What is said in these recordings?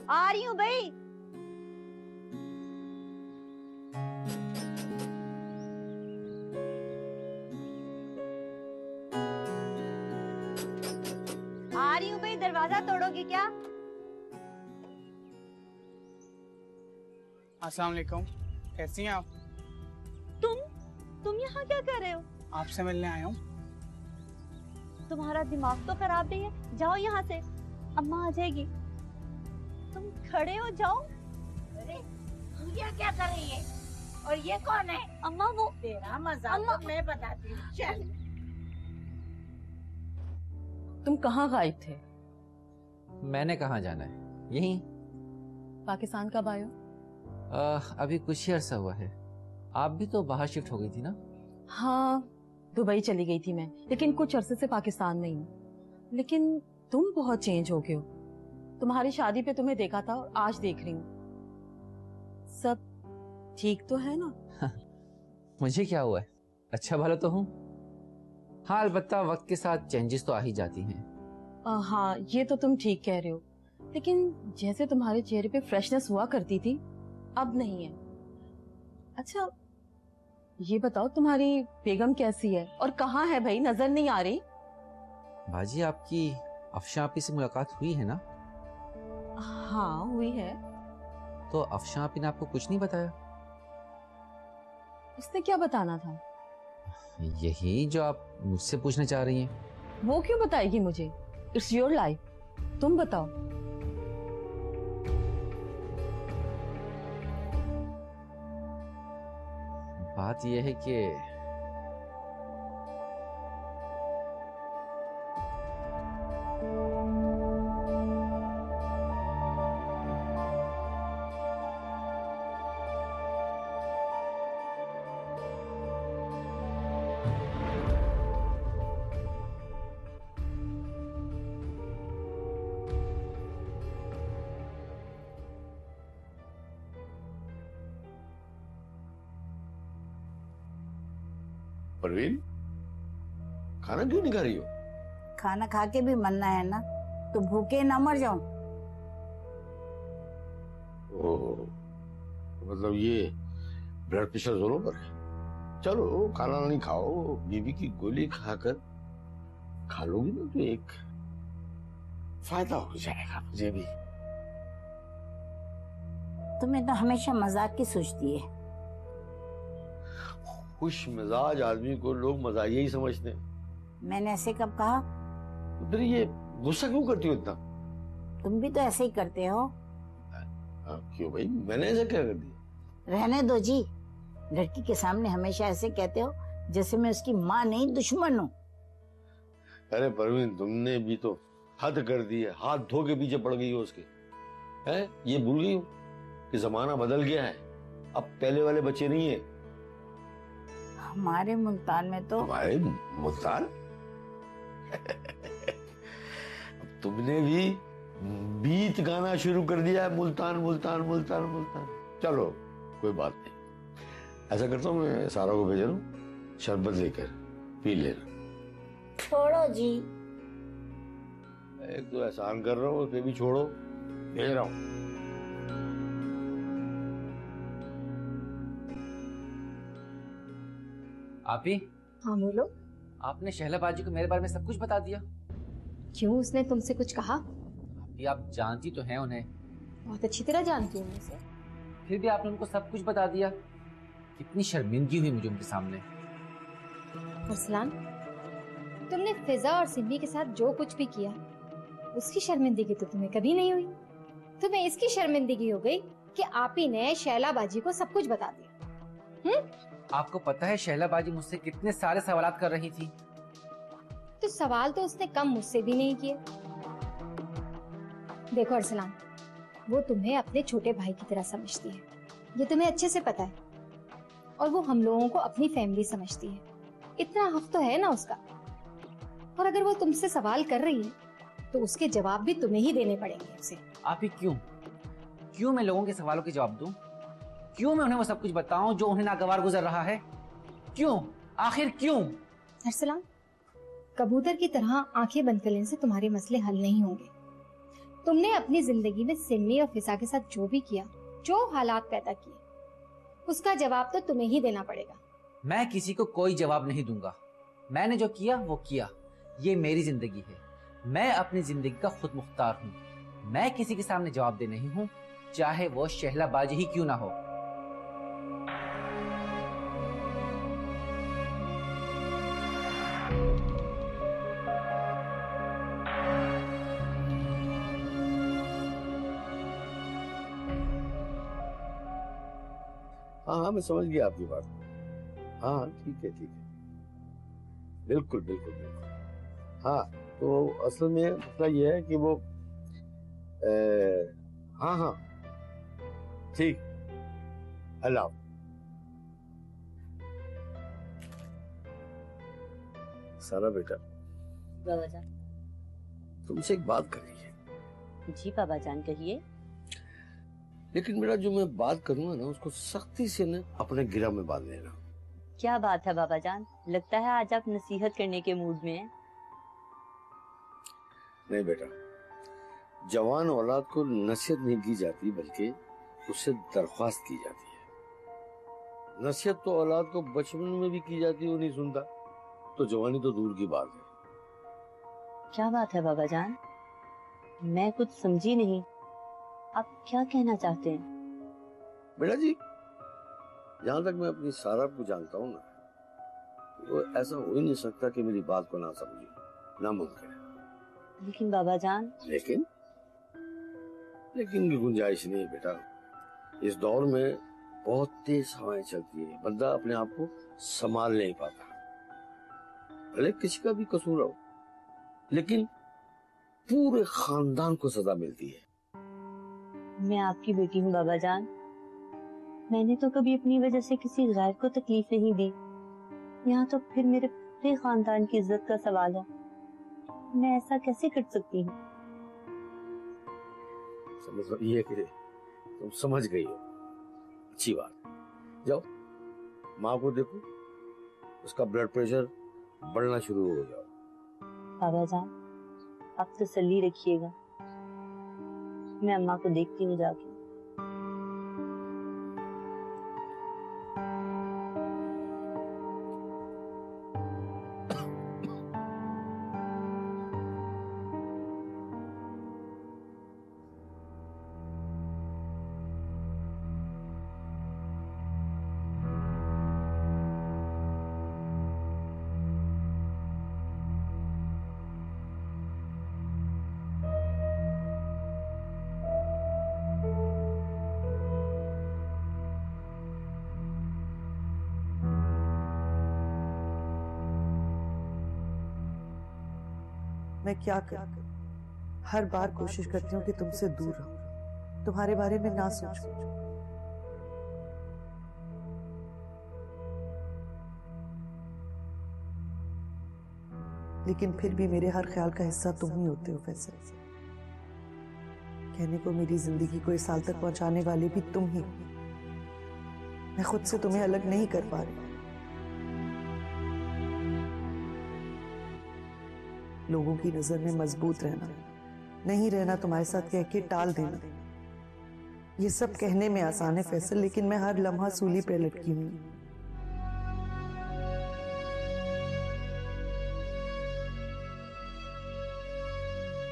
आ रही हूँ भाई। आ रही हूँ भाई, दरवाजा तोड़ोगी क्या? अस्सलाम वालेकुम, कैसी हैं आप? तुम यहाँ क्या कर रहे हो? आपसे मिलने आया हूँ। तुम्हारा दिमाग तो खराब नहीं है? जाओ यहाँ से, अम्मा आ जाएगी। तुम खड़े हो, जाओ। अरे तू यहाँ क्या कर रही है? और ये कौन है? अम्मा वो तेरा मजाक तो मैं बताती हूँ। चल। तुम कहाँ गायब थे? मैंने कहाँ जाना है, यहीं। पाकिस्तान कब आए हो? अभी कुछ ही अरसा हुआ है। आप भी तो बाहर शिफ्ट हो गई थी ना? हाँ, दुबई चली गई थी मैं, लेकिन कुछ अरसे से पाकिस्तान में ही हूँ। लेकिन तुम बहुत चेंज हो गए हो। तुम्हारी शादी पे तुम्हें देखा था और आज देख रही हूँ। सब ठीक तो है ना? मुझे क्या हुआ है, अच्छा भला तो हूँ। हाँ, अलबत्ता वक्त के साथ चेंजेस तो आ ही जाती हैं। हाँ, ये तो तुम ठीक कह रहे हो, लेकिन जैसे तुम्हारे चेहरे पे फ्रेशनेस हुआ करती थी, अब नहीं है। अच्छा ये बताओ, तुम्हारी बेगम कैसी है और कहाँ है भाई? नजर नहीं आ रही। बाजी, आपकी अफशा आपी से मुलाकात हुई है ना? हाँ हुई है। तो अफशा आपी ने आपको कुछ नहीं बताया? उसने क्या बताना था? यही जो आप मुझसे पूछना चाह रही हैं। वो क्यों बताएगी मुझे? इट्स योर लाइफ, तुम बताओ। बात यह है कि परवीन, खाना क्यों नहीं खा रही हो? खाना खा के भी मरना है ना, तो भूखे ना मर जाऊं। ओह, मतलब ये ब्लड प्रेशर जोरों पर है। चलो खाना नहीं खाओ, बीबी की गोली खाकर खा लोगी ना तो एक फायदा हो जाएगा मुझे भी। तुम्हें तो हमेशा मजाक की सोचती है। खुश मिजाज आदमी को लोग मजाकिया ही समझते हैं। मैंने ऐसे कब कहा? तो फिर ये गुस्सा क्यों करती हो इतना? तुम भी तो ऐसे ही करते हो। क्यों भाई, मैंने ऐसा क्या कर दिया? रहने दो जी, लड़की के सामने हमेशा ऐसे कहते हो जैसे मैं उसकी माँ नहीं दुश्मन हूँ। अरे परवीन, तुमने भी तो हद कर दी है, हाथ धो के पीछे पड़ गई हो उसके। हैं, ये भूल गई हो कि जमाना बदल गया है, अब पहले वाले बच्चे नहीं है। हमारे मुल्तान में तो। हमारे मुल्तान? तुमने भी बीत गाना शुरू कर दिया है, मुल्तान मुल्तान मुल्तान मुल्तान। चलो कोई बात नहीं, ऐसा करता हूँ मैं सारा को भेज रहा हूँ, शरबत लेकर पी लेना। छोड़ो जी। एक तो एहसान कर रहा हूँ, फिर भी छोड़ो, भेज रहा हूँ। आपी? हाँ बोलो। आपने शहला बाजी को मेरे बारे में सब कुछ बता दिया? क्यों, उसने तुमसे कुछ कहा? आपी, आप जानती तो हैं उन्हें। बहुत अच्छी तरह जानती हूँ उसे। फिर भी आपने उनको सब कुछ बता दिया। कितनी शर्मिंदगी हुई मुझे उनके सामने। अरसलान, तुमने फिजा और सिम्मी के साथ जो कुछ भी किया, उसकी शर्मिंदगी तो तुम्हें कभी नहीं हुई। तुम्हें इसकी शर्मिंदगी हो गई कि आप ही ने शैला बाजी को सब कुछ बता दिया। आपको पता है शैला बाजी मुझसे कितने सारे सवालात कर रही थी? तो सवाल तो उसने कम मुझसे भी नहीं किए। देखो अरसलान, वो तुम्हें अपने छोटे भाई की तरह समझती है, ये तुम्हें अच्छे से पता है, और वो हम लोगों को अपनी फैमिली समझती है। इतना हक तो है ना उसका। और अगर वो तुमसे सवाल कर रही है तो उसके जवाब भी तुम्हें ही देने पड़ेंगे उसे। आप ही क्यों मैं लोगों के सवालों के जवाब दूं? क्यों मैं उन्हें वो सब कुछ बताऊं जो उन्हें नागवार गुजर रहा है? क्यों, आखिर क्यों? अरसलान, कबूतर की तरह आंखें बंद कर लेने से तुम्हारे मसले हल नहीं होंगे। तुमने अपनी जिंदगी में सिडनी और फिजा के साथ जो भी किया, जो हालात पैदा किए, उसका जवाब तो तुम्हें ही देना पड़ेगा। मैं किसी को कोई जवाब नहीं दूंगा। मैंने जो किया वो किया। ये मेरी जिंदगी है। मैं अपनी जिंदगी का खुद मुख्तार हूँ। मैं किसी के सामने जवाब दे नहीं हूँ, चाहे वो शहलाबाजी ही क्यों ना हो। हाँ हाँ, मैं समझ गया आपकी बात। हाँ ठीक है ठीक है, बिल्कुल बिल्कुल बिल्कुल। हाँ तो असल में मसला ये है कि वो हाँ हाँ ठीक, अल्लाह। सारा बेटा, बाबा जान। तुमसे एक बात करनी है। जी बाबा जान, कहिए। लेकिन बेटा जो मैं बात करूंगा ना, उसको सख्ती से ना अपने गिरा में बांध लेना। क्या बात है बाबा जान, लगता है आज आप नसीहत करने के मूड में हैं। नहीं बेटा, जवान औलाद को नसीहत नहीं की जाती, बल्कि उससे दरख्वास्त की जाती है। नसीहत तो औलाद को बचपन में भी की जाती है, वो नहीं सुनता, तो जवानी तो दूर की बात है। क्या बात है बाबा जान, मैं कुछ समझी नहीं। आप क्या कहना चाहते हैं? बेटा जी, जहां तक मैं अपनी सारा को जानता हूँ ना, वो ऐसा हो ही नहीं सकता कि मेरी बात को ना समझे, नामुमकिन है। लेकिन बाबा जान। लेकिन की गुंजाइश नहीं है बेटा। इस दौर में बहुत तेज हवाएं चलती है, बंदा अपने आप को संभाल नहीं पाता। भले किसी का भी कसूर हो, लेकिन पूरे खानदान को सजा मिलती है। मैं आपकी बेटी हूँ बाबा जान। मैंने तो कभी अपनी वजह से किसी गैर को तकलीफ नहीं दी। यहाँ तो फिर मेरे पूरे खानदान की इज्जत का सवाल है। मैं ऐसा कैसे कर सकती हूँ? मतलब ये कि तुम समझ गई हो, अच्छी बात। जाओ माँ को देखो, उसका ब्लड प्रेशर बढ़ना शुरू हो जाओ। बाबा जान, आप तसल्ली रखिएगा। मैं अम्मा को देखती हूँ जाके। मैं क्या करूं? हर बार कोशिश करती हूँ कि तुमसे दूर रहूं, तुम्हारे बारे में ना सोचूं। लेकिन फिर भी मेरे हर ख्याल का हिस्सा तुम ही होते हो फैसल। कहने को मेरी जिंदगी को इस साल तक पहुंचाने वाले भी तुम ही हो। मैं खुद से तुम्हें अलग नहीं कर पा रही। लोगों की नजर में मजबूत रहना, नहीं रहना तुम्हारे साथ कह के टाल देना, ये सब कहने में आसान है फैसल, लेकिन मैं हर लम्हा सूली पे लटकी हुई।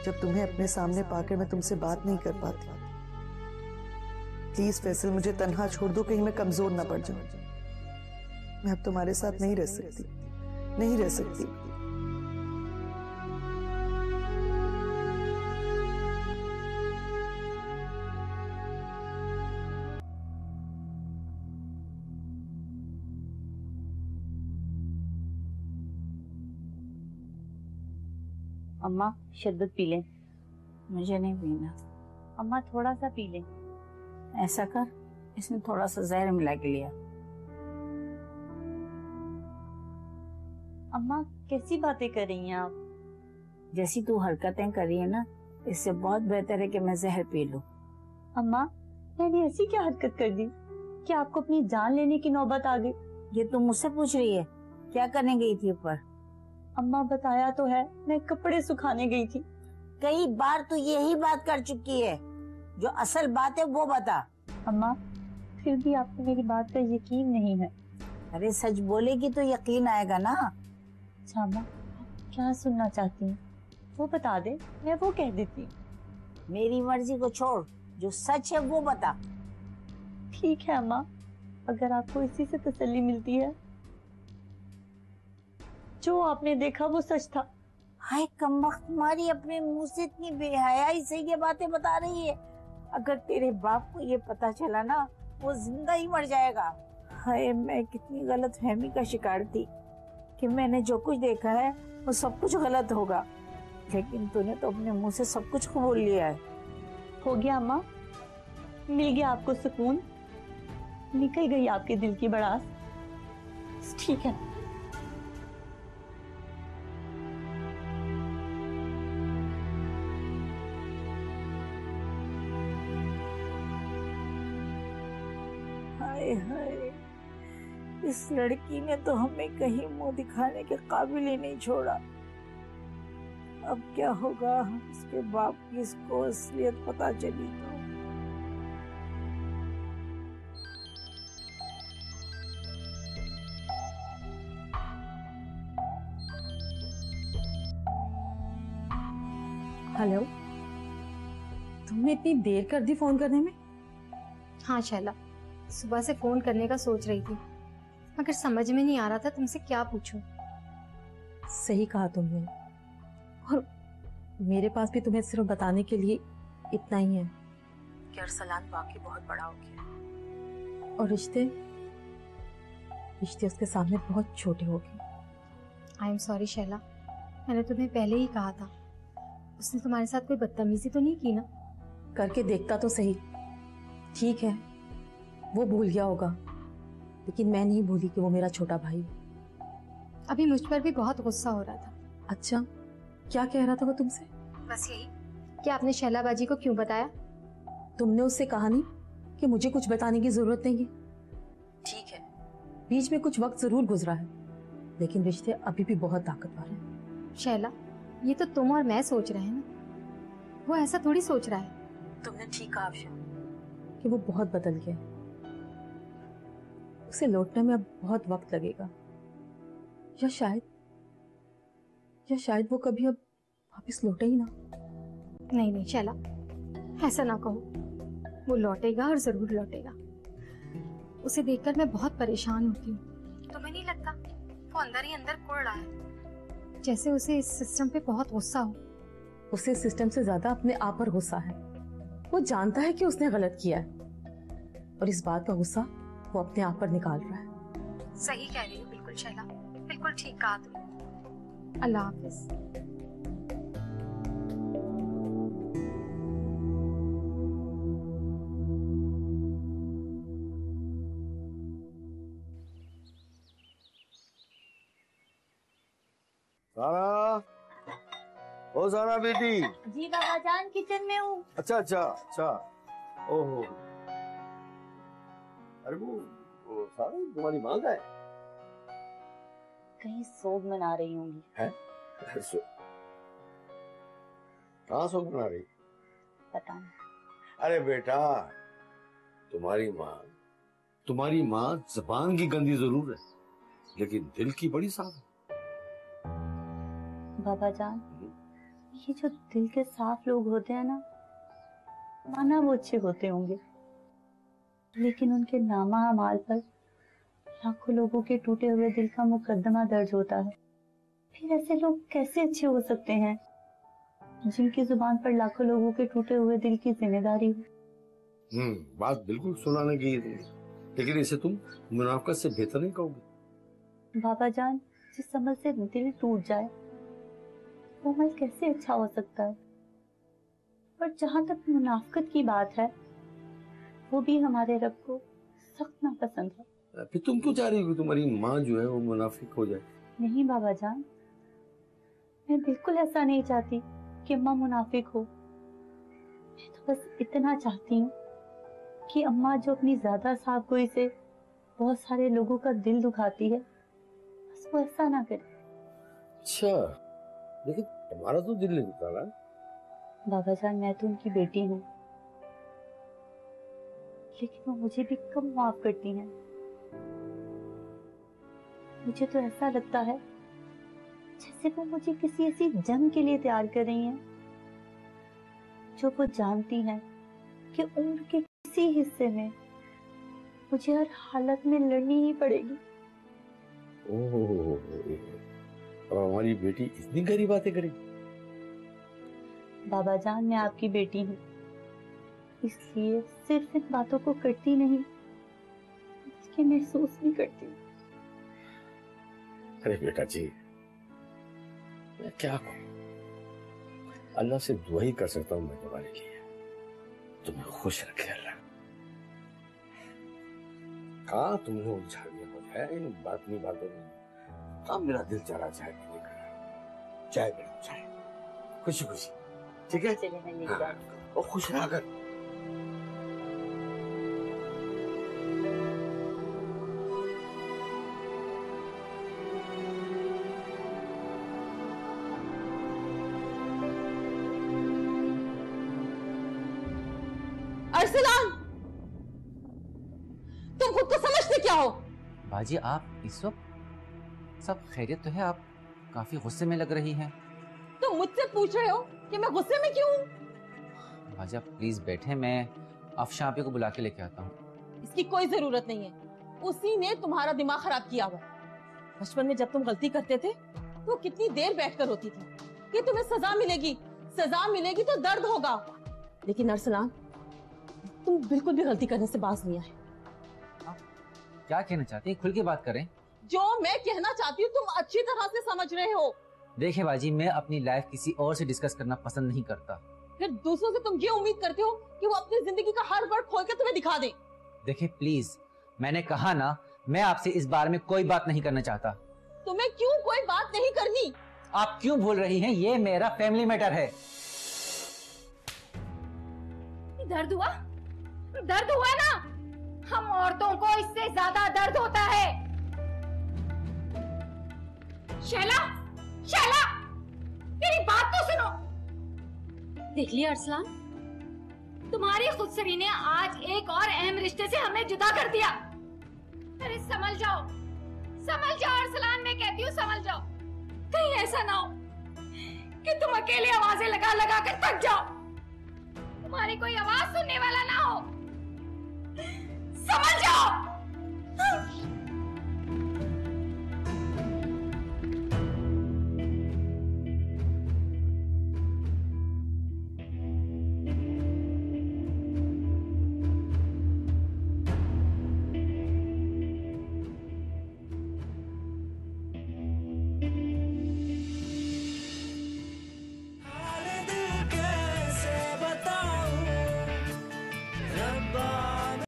जब तुम्हें अपने सामने पाकर मैं तुमसे बात नहीं कर पाती, प्लीज फैसल मुझे तन्हा छोड़ दो, कहीं मैं कमजोर ना पड़ जाऊं। मैं अब तुम्हारे साथ नहीं रह सकती, नहीं रह सकती। अम्मा शरबत पी लें। मुझे नहीं पीना। अम्मा थोड़ा सा पी लें। ऐसा कर, इसमें थोड़ा सा जहर मिला के लिया। अम्मा कैसी बातें कर रही हैं आप? जैसी तू हरकतें कर रही है ना, इससे बहुत बेहतर है कि मैं जहर पी लूं। अम्मा मैंने ऐसी क्या हरकत कर दी कि आपको अपनी जान लेने की नौबत आ गई? ये तुम मुझसे पूछ रही है? क्या करने गई थी ऊपर? अम्मा बताया तो है, मैं कपड़े सुखाने गई थी। कई बार तू यही बात कर चुकी है। जो असल बात है वो बता। अम्मा, फिर भी आपको मेरी बात पर यकीन नहीं है। अरे सच बोलेगी तो यकीन आएगा ना। अच्छा अम्मा, आप क्या सुनना चाहती हैं वो बता दे, मैं वो कह देती हूँ। मेरी मर्जी को छोड़, जो सच है वो बता। ठीक है अम्मा, अगर आपको इसी से तसल्ली मिलती है। जो आपने देखा वो सच था। हाय कमबख्त, तुम्हारी अपने मुंह से इतनी बेहयाई से ये बातें बता रही है। अगर तेरे बाप को ये पता चला ना, वो जिंदा ही मर जाएगा। हाय, मैं कितनी गलत फहमी का शिकार थी कि मैंने जो कुछ देखा है वो सब कुछ गलत होगा, लेकिन तूने तो अपने मुंह से सब कुछ कबूल लिया है। हो गया अम्मा, मिल गया आपको सुकून, निकल गई आपके दिल की भड़ास। ठीक है। हाय हाय, इस लड़की ने तो हमें कहीं मुंह दिखाने के काबिल ही नहीं छोड़ा। अब क्या होगा इसके बाप की इसको असलियत पता चली तो। हेलो, तुमने इतनी देर कर दी फोन करने में? हाँ शैला, सुबह से फोन करने का सोच रही थी, मगर समझ में नहीं आ रहा था तुमसे क्या पूछूं। सही कहा तुमने, और मेरे पास भी तुम्हें सिर्फ बताने के लिए इतना ही है कि अरसलान वाकई बहुत बड़ा हो गया और रिश्ते उसके सामने बहुत छोटे हो गए। आई एम सॉरी शैला, मैंने तुम्हें पहले ही कहा था। उसने तुम्हारे साथ कोई बदतमीजी तो नहीं की ना? करके देखता तो सही। ठीक है, वो भूल गया होगा, लेकिन मैं नहीं भूली कि वो मेरा छोटा भाई। अभी मुझ पर भी बहुत गुस्सा हो रहा था। अच्छा, क्या कह रहा था वो तुमसे? बस यही कि आपने शैला बाजी को क्यों बताया। तुमने उससे कहा नहीं कि मुझे कुछ बताने की जरूरत नहीं है? ठीक है, बीच में कुछ वक्त जरूर गुजरा है, लेकिन रिश्ते अभी भी बहुत ताकतवर हैं। शैला, ये तो तुम और मैं सोच रहे हैं ना, वो ऐसा थोड़ी सोच रहा है। तुमने ठीक कहा आशा कि वो बहुत बदल गया। उसे लौटने में अब बहुत वक्त लगेगा, या शायद वो कभी अब वापस लौटे ही ना। नहीं नहीं शैला, ऐसा ना कहो। वो लौटेगा और जरूर लौटेगा। उसे देखकर मैं बहुत परेशान होती हूँ। तुम्हें नहीं लगता वो अंदर ही अंदर कुढ़ रहा है, जैसे उसे इस सिस्टम पे बहुत गुस्सा हो? उसे सिस्टम से ज्यादा अपने आप पर गुस्सा है। वो जानता है कि उसने गलत किया है, और इस बात का गुस्सा वो अपने आप पर निकाल रहा है। सही कह रही हो बिल्कुल शैला, बिल्कुल ठीक कहा तुमने। अल्लाह हाफिज। सारा, ओ सारा बेटी। जी बाबा जान, किचन में हूँ। अच्छा अच्छा अच्छा, ओहो। अरे वो सारा तुम्हारी माँ का है? कहीं सोग मना रही होंगी। है? कहाँ सोग मना रही? पता नहीं। अरे बेटा, तुम्हारी माँ जबान की गंदी जरूर है, लेकिन दिल की बड़ी साफ है। बाबा जान, ये जो दिल के साफ लोग होते हैं ना, माना वो अच्छे होते होंगे, लेकिन उनके नामा अमाल पर लाखों लोगों के टूटे हुए दिल का मुकदमा दर्ज होता है। फिर ऐसे लोग कैसे अच्छे हो सकते हैं जिनकी जुबान पर लाखों लोगों के टूटे हुए दिल की जिम्मेदारी हो? बात बिल्कुल सुनाने की है, लेकिन इसे तुम मुनाफकत से बेहतर नहीं कहोगे। बाबा जान, जिस अमल से दिल टूट जाए वो अमल कैसे अच्छा हो सकता है? पर जहां तक मुनाफकत की बात है, वो भी हमारे रब को सख्त नापसंद है। फिर तुम क्यों चाह रही हो कि तुम्हारी माँ जो है वो मुनाफिक हो जाए? नहीं बाबा जान, मैं बिल्कुल ऐसा नहीं चाहती कि अम्मा मुनाफिक हो। मैं तो बस इतना चाहती हूँ कि अम्मा जो अपनी ज्यादा साफगोई से बहुत सारे लोगों का दिल दुखाती है, बस वो ऐसा ना करे। अच्छा, लेकिन तुम्हारा तो दिल नहीं दुखा रहा। बाबा जान, मैं तो उनकी बेटी हूँ, लेकिन वो मुझे भी कम माफ करती हैं। मुझे तो ऐसा लगता है जैसे वो मुझे किसी ऐसी जंग के लिए तैयार कर रही हैं जो वो जानती हैं कि उम्र के किसी हिस्से में मुझे हर हालत में लड़नी ही पड़ेगी। ओह, अब हमारी बेटी इतनी गहरी बातें करेगी। बाबा जान, मैं आपकी बेटी हूँ, इसलिए सिर्फ इन बातों को करती नहीं बल्कि महसूस भी करती हूँ। अरे बेटा जी, मैं क्या कहूँ, अल्लाह से दुआ ही कर सकता हूँ मैं तुम्हारे लिए। तुम्हें खुश रखे अल्लाह। कहाँ तुमने उलझा दिया मुझे इन बातनी बातों में। कहाँ मेरा दिल चला चाय पीने का। चाय पीना, चाय, खुशी खुशी, ठीक है? चलिए मैं लेके आती हूँ। और खुश रहा कर। अरसलान, तुम खुद को समझते क्या हो? बाजी, आप इस वक्त सब खैरियत तो है? आप काफी गुस्से में लग रही हैं। तुम मुझसे पूछ रहे हो कि मैं गुस्से में क्यों हूँ? बाजी आप प्लीज बैठे, मैं अफशा आपी को बुला के लेके आता हूँ। इसकी कोई जरूरत नहीं है, उसी ने तुम्हारा दिमाग खराब किया हुआ। बचपन में जब तुम गलती करते थे तो कितनी देर बैठकर रोती थी कि तुम्हें सजा मिलेगी, सजा मिलेगी तो दर्द होगा। लेकिन अरसलान, तुम बिल्कुल भी गलती करने से बाज नहीं आए। क्या कहना चाहती हैं? खुल के बात करें। जो मैं कहना चाहती हूँ तुम अच्छी तरह से समझ रहे हो। देखिए बाजी, मैं अपनी लाइफ किसी और से डिस्कस करना पसंद नहीं करता। फिर दूसरों से तुम ये उम्मीद करते हो कि वो अपनी जिंदगी का हर वर्ड खोल के तुम्हें दिखा दे। देखिए प्लीज, मैंने कहा ना, मैं आपसे इस बारे में कोई बात नहीं करना चाहता। तुम्हें क्यों कोई बात नहीं करनी? आप क्यों बोल रही हैं? ये मेरा फैमिली मैटर है। दर्द हुआ? दर्द हुआ ना? हम औरतों को इससे ज्यादा दर्द होता है। शैला, शैला, मेरी बात तो सुनो। देख लिया अरसलान, तुम्हारी खुदसरी ने आज एक और अहम रिश्ते से हमें जुदा कर दिया। अरे संभल जाओ, संभल जाओ अरसलान, मैं कहती हूँ संभल जाओ। कहीं ऐसा ना हो कि तुम अकेले आवाजें लगा लगा कर थक जाओ, तुम्हारी कोई आवाज सुनने वाला ना हो। समझ जाओ।